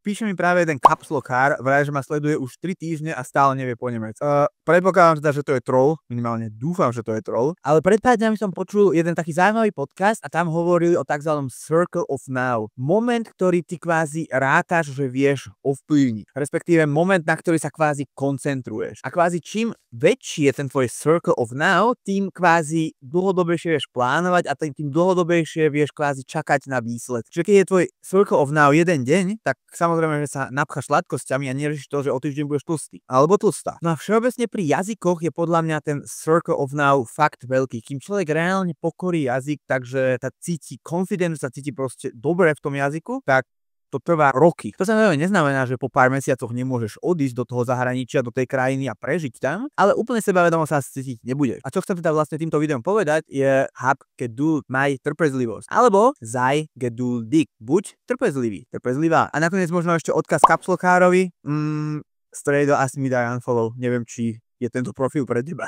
Píše mi práve jeden kapslokár, vraj, že ma sleduje už 3 týždne a stále nevie po nemecky. Predpokladám teda, že to je troll, minimálne dúfam, že to je troll, ale pred pár dňami som počul jeden taký zaujímavý podcast a tam hovorili o tzv. Circle of Now. Moment, ktorý ty kvázi rátaš, že vieš ovplyvniť. Respektíve moment, na ktorý sa kvázi koncentruješ. A kvázi čím väčší je ten tvoj Circle of Now, tým kvázi dlhodobejšie vieš plánovať a tým dlhodobejšie vieš kvázi čakať na výsledok. Čiže keď je tvoj Circle of Now jeden deň, tak samozrejme, že sa napcháš sladkosťami a neriešiš to, že o týždeň budeš tlstý. Alebo tlstá. No a všeobecne pri jazykoch je podľa mňa ten Circle of Now fakt veľký. Kým človek reálne pokorí jazyk, takže tá cíti confidence, sa cíti proste dobre v tom jazyku, tak to trvá roky. To samozrejme neznamená, že po pár mesiacoch nemôžeš odísť do toho zahraničia, do tej krajiny a prežiť tam, ale úplne sebavedomo sa cítiť nebudeš. A čo chcem teda vlastne týmto videom povedať je hab geduld, maj trpezlivosť. Alebo sei geduldig, buď trpezlivý, trpezlivá. A nakoniec možno ešte odkaz kapslokárovi, strejdo asi mi daj unfollow, neviem či je tento profil pre teba.